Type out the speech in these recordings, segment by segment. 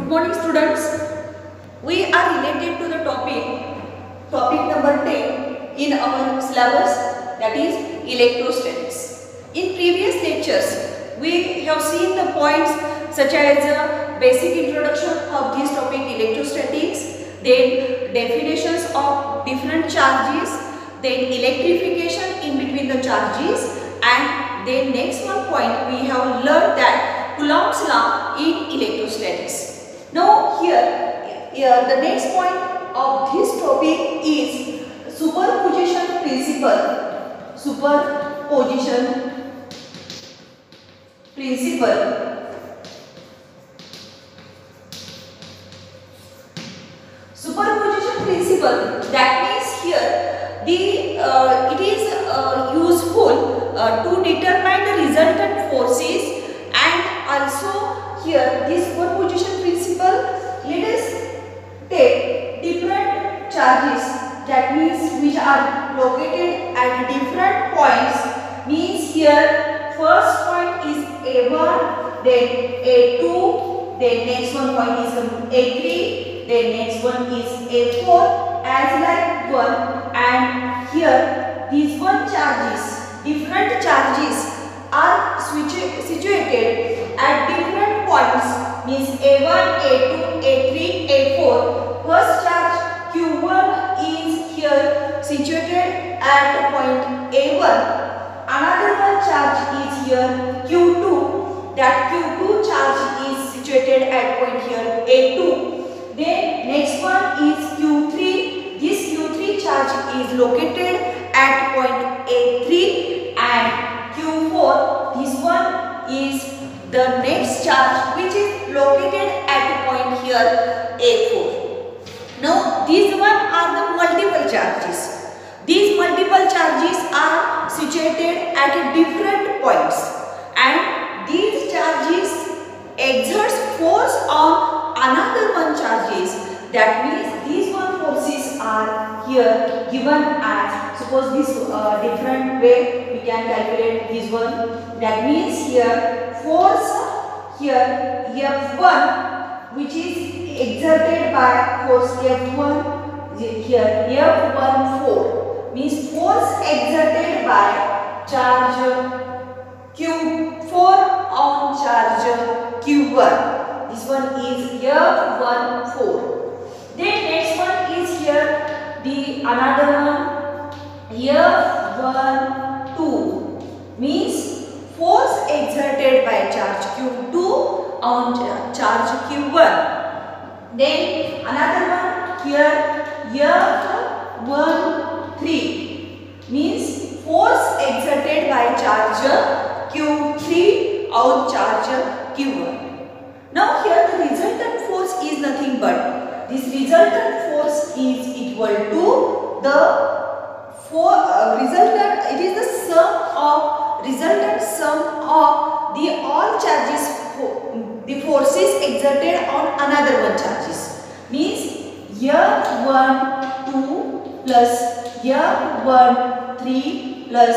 Good morning students. We are related to the topic number 10 in our syllabus, that is electrostatics. In previous lectures we have seen the points such as basic introduction of this topic electrostatics, then definitions of different charges, then electrification in between the charges, and then next one point we have learned that Coulomb's law in electrostatics. Now here the next point of this topic is superposition principle. Superposition principle. Superposition principle, that means here it is useful to determine the resultant forces, and also here this superposition principle, let us take different charges, that means which are located at different points. Means here first point is A1, then A2, then next one point is A3, then next one is A4, as like one, and here these one charges, different charges are situated at different points. Means A1, A2, A3, A4. First charge Q1 is here situated at point A1. Another one charge is here Q2. That Q2 charge is situated at point here A2. Then next one is Q3. This Q3 charge is located at point A3, and Q4, this one is the next charge which is located at point here A4. Now these one are the multiple charges. These multiple charges are situated at different points, and these charges exerts force on another one charges. That means these one forces are here given as, suppose this different way we can calculate this one. That means here force here F1 which is exerted by force F1, here F14 means force exerted by charge Q4 on charge Q1. This one is F14. Then next one is here the another one F12 means force exerted by charge Q2 on charge Q1. Then another one here F13 means force exerted by charge Q3 on charge Q1. Now here the resultant force is nothing but this resultant force is equal to the resultant. It is the resultant sum of the all charges, the forces exerted on another one charges. Means F12 plus F13 plus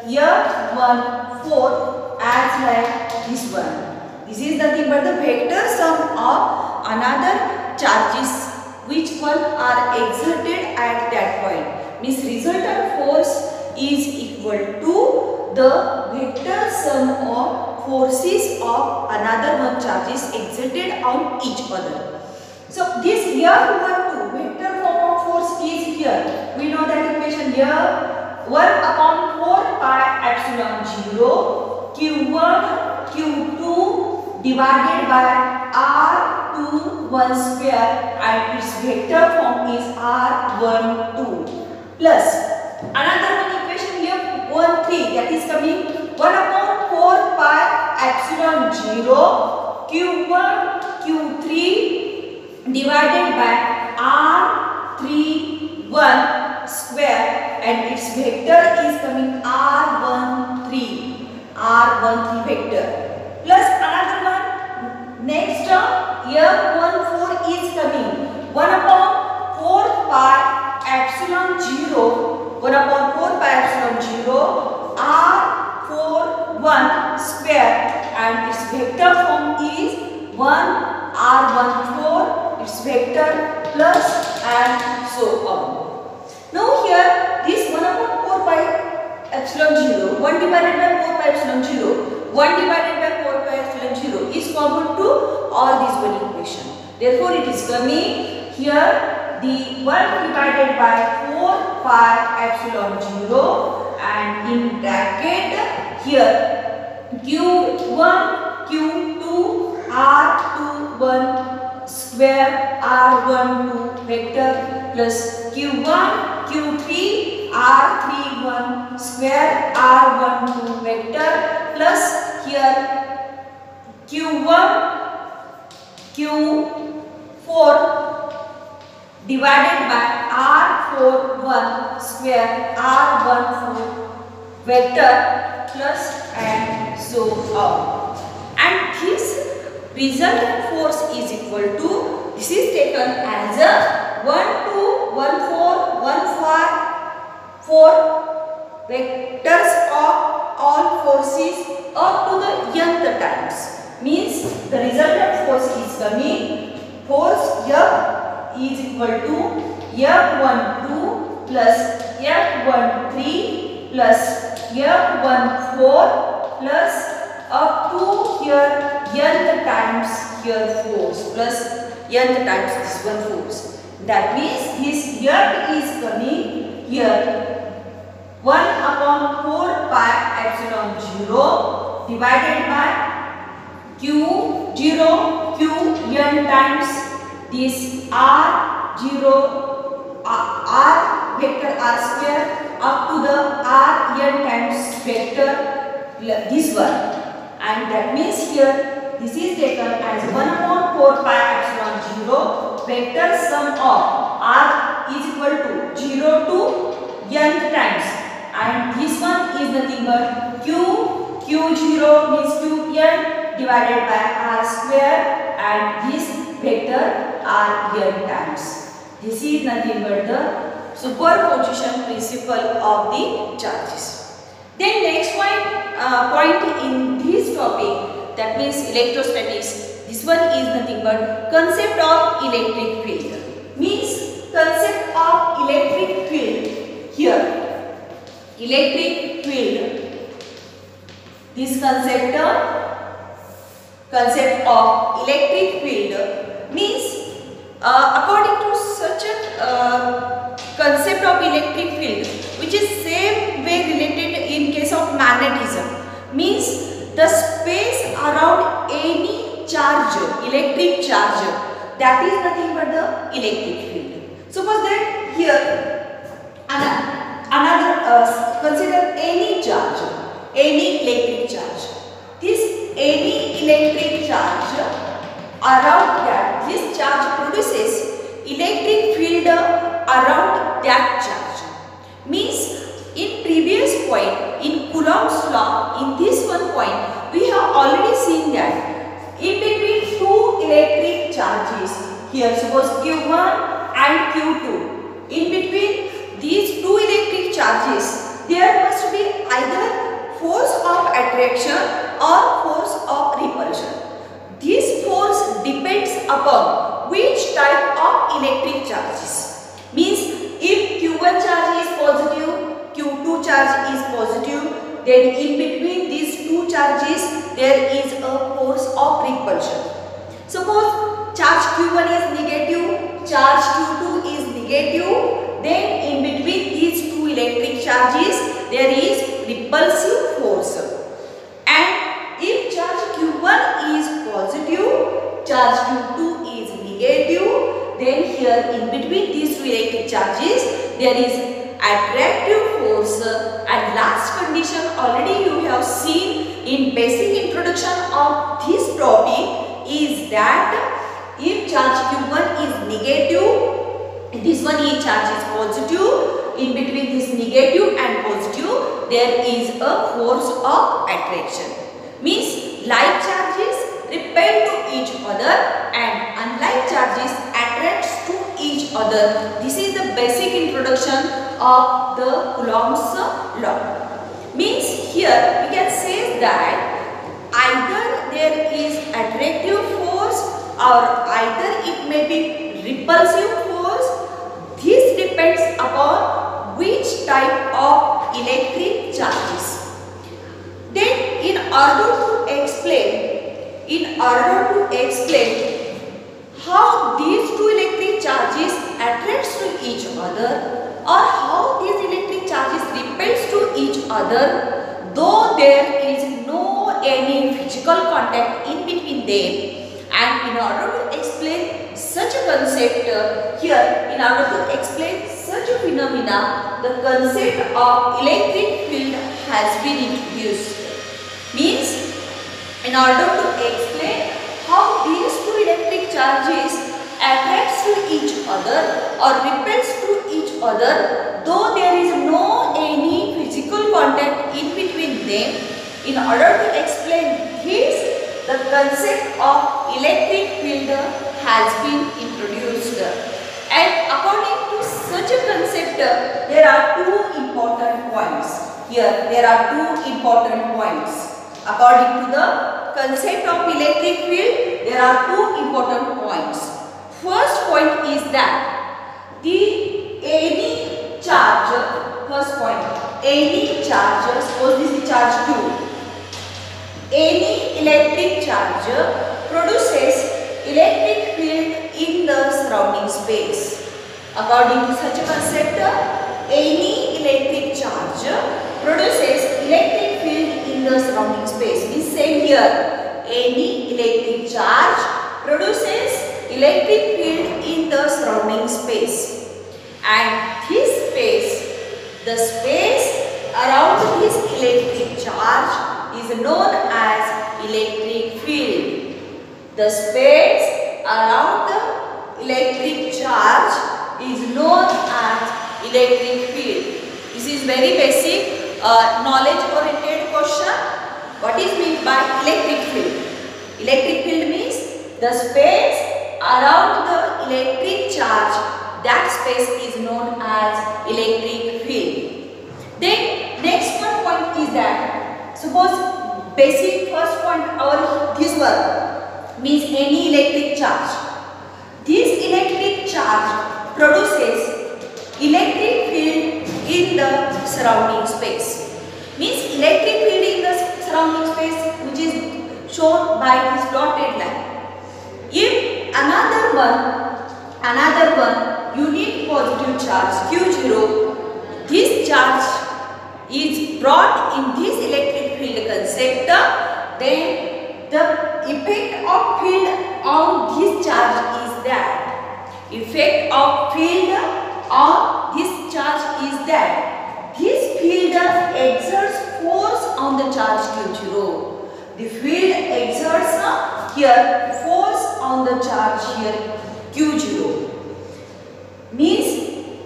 F14 as like this one. This is nothing but the vector sum of another charges which one are exerted at that point. Means resultant force is equal to the vector sum of forces of another one charges exerted on each other. So this F12 vector form of force is here. We know that equation here 1 upon 4 pi epsilon 0 Q1 Q2 divided by R2 1 square, and its vector form is R12 plus another one equation here 13, that is coming 1 upon 4 pi epsilon 0 Q1 Q3 divided by R3 1 square, and its vector is coming R13 vector plus another one next term F14 is coming 1 upon 4 pi epsilon 0 R41 square, and its vector form is 1 r14 its vector plus and so on. Now here this 1 upon 4 pi epsilon 0, 1 divided by 4 pi epsilon 0, 1 divided by 4 pi epsilon 0 is common to all these one equation. Therefore it is coming here the 1 divided by 4 pi epsilon 0 and in bracket here q1 q2 r21 square r12 vector plus q1 q3 r31 square r12 vector plus here q1 q4 divided by r41 square r14 vector plus and so on. And this resultant force is equal to, this is taken as a 1 2 1 4 1 5 4 vectors of all forces up to the nth times. Means the resultant force is coming, force F is equal to F12 plus F13 plus F14 plus up to here nth times here force plus nth times this one force. That means this F is coming here 1 upon 4 pi epsilon 0 divided by q0 q n times this r0 r vector r square up to the r n times vector this one, and that means here this is taken as 1 upon 4 pi epsilon 0 vector sum of r is equal to 0 to nth times, and this one is nothing but q0 means qn divided by r square and this vector r n times. This is nothing but the superposition principle of the charges. Then next point in this topic, that means electrostatics. This one is nothing but concept of electric field. Means concept of electric field here. Electric field. This concept of electric field means according to such a concept of electric field, which is same way related in case of magnetism, means the space around any charge, electric charge, that is nothing but the electric field. Suppose that here another consider any charge, any electric charge. This any electric charge around that, this charge produces electric field around that charge. Means in previous point in Coulomb's law, in this one point we have already seen that in between two electric charges, here suppose q1 and q2, in between these two electric charges there must be either force of attraction or force of repulsion. This force depends upon which type of electric charges. Means if q1 charge is positive, q2 charge is positive, then in between these two charges there is a force of repulsion. Suppose charge q1 is negative, charge q2 is negative, then in between these two electric charges there is repulsive force. And if charge q1 is positive, charge q2 is negative, then here in between these two electric charges there is attractive force. And last condition already you have seen in basic introduction of this topic is that if charge q1 is negative, this one each charge is positive, in between this negative and positive there is a force of attraction. Means like charges repel to each other and unlike charges attracts to each other. This is the basic introduction of the Coulomb's law. Means here we can say that either there is attractive force or either it may be repulsive force. This depends upon which type of electric charges. Then in order to explain how these two electric charges attracts to each other or how these electric charges repels to each other, though there is no any physical contact in between them, and in order to explain such a concept in order to explain such a phenomena, the concept of electric field has been introduced. Means, in order to explain how these two electric charges attracts to each other or repels to each other, though there is no any physical contact in between them, in order to explain this, the concept of electric field has been introduced. And according to such a concept, there are two important points. Here, there are two important points. According to the concept of electric field, there are two important points. First point is that any charge, first point, any charge, suppose this is charge Q, any electric charge produces electric field in the surrounding space. According to such a concept, any electric charge produces electric field in the surrounding space. Means same here, any electric charge produces electric field in the surrounding space, and this space, the space around this electric charge is known as electric field. The space around the electric charge is known as electric field. This is very basic knowledge oriented question. What is meant by electric field? Electric field means the space around the electric charge, that space is known as electric field. Then next one point is that, suppose basic first point our this one means any electric charge. This electric charge produces electric field in the surrounding space. Means electric field in the surrounding space which is shown by this dotted line. If another one unit positive charge Q0, this charge is brought in this electric field concept, then the effect of field on this charge is that effect of field on this charge is that this field exerts force on the charge Q0. The field exerts here force on the charge here Q0. Means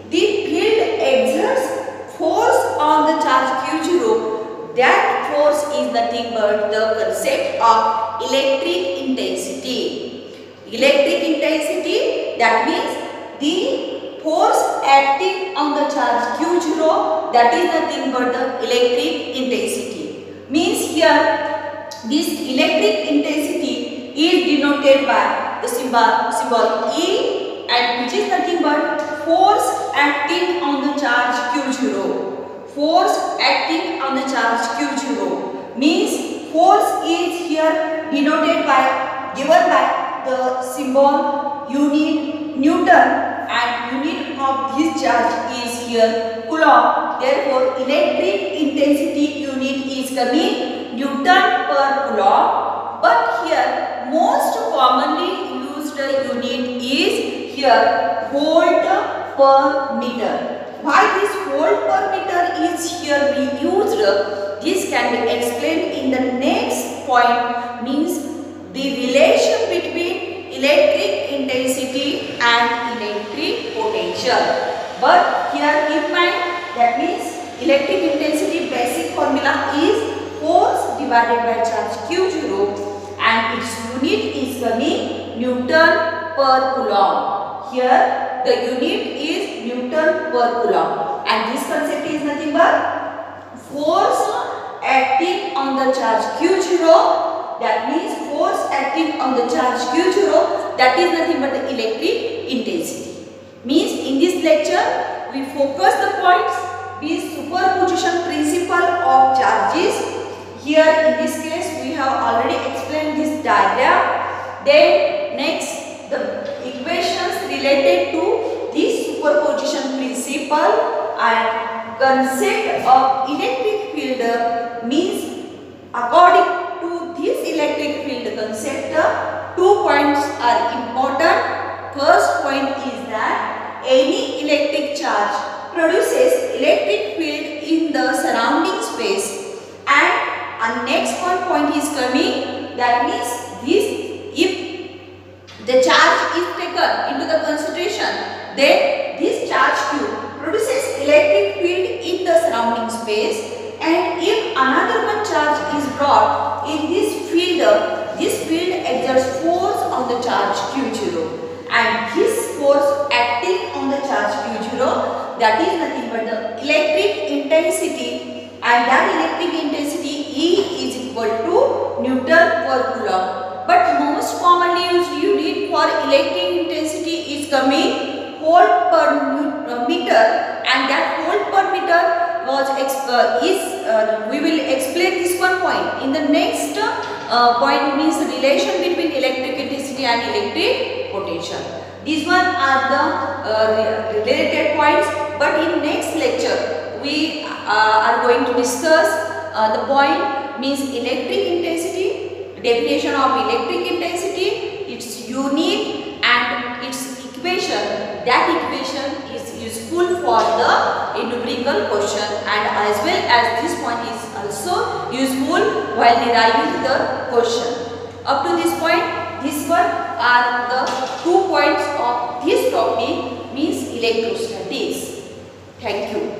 the field exerts force on the charge Q0. That force is nothing but the concept of electric intensity. Electric intensity, that means the force acting on the charge Q0, that is nothing but the electric intensity. Means here this electric intensity is denoted by the symbol E, and which is nothing but force acting on the charge Q0. Force acting on the charge Q0 means force is here denoted by, given by the symbol unit Newton, and unit of this charge is here Coulomb. Therefore electric intensity unit is coming Newton per Coulomb, but here most commonly used unit is here volt per meter. Why this volt per meter is here be used? This can be explained in the next point, means the relation between electric intensity and electric potential. But here keep mind, that means electric intensity basic formula is force divided by charge Q0, and its unit is coming Newton per Coulomb. Here the unit is Newton per Coulomb, and this concept is nothing but force acting on the charge Q0, that means force acting on the charge Q0, that is nothing but the electric intensity. Means in this lecture we focus the points with superposition principle of charges. Here in this case we have already explained this diagram. Then next the equations related to this superposition principle and concept of electric field. Means according to this electric field concept, 2 points are important. First point is that any electric charge produces electric field in the surrounding space, and next one point is coming, that means this, if the charge is taken into the consideration, then this charge Q produces electric field in the surrounding space, and if another one charge is brought in this field exerts force on the charge Q0. And this force acting on the charge Q0, that is nothing but the electric intensity, and that electric intensity E is equal to Newton per Coulomb. But most commonly used unit for electric intensity is coming volt per meter, and that volt per meter was we will explain this one point. In the next point means relation between electric intensity and electric potential. These one are the related points, but in next lecture we are going to discuss the point means electric intensity, definition of electric intensity, its unit and its equation. That equation is useful for the numerical question, and as well as this point is also useful while deriving the question. Up to this point, these one are the 2 points of this topic, means electrostatics. Thank you.